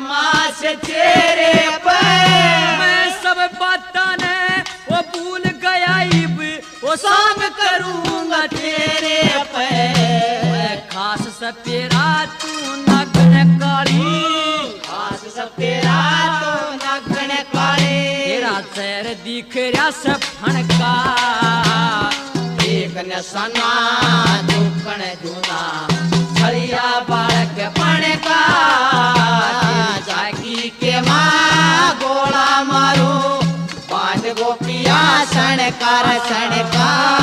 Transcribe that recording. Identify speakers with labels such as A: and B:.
A: मास तेरे पे
B: मैं सब बातां ने वो भूल गया इब वो
A: संग करूंगा तेरे पे
B: मैं खास सपेरा तू नगन काली
A: खास सपेरा तो नगन काले
B: तेरा चेहर दिख रहा से फणका
A: एक नसना दुखण जूना छड़िया बालक पणका जागी के माँ गोला मारो पांच गोपिया सणकार सणका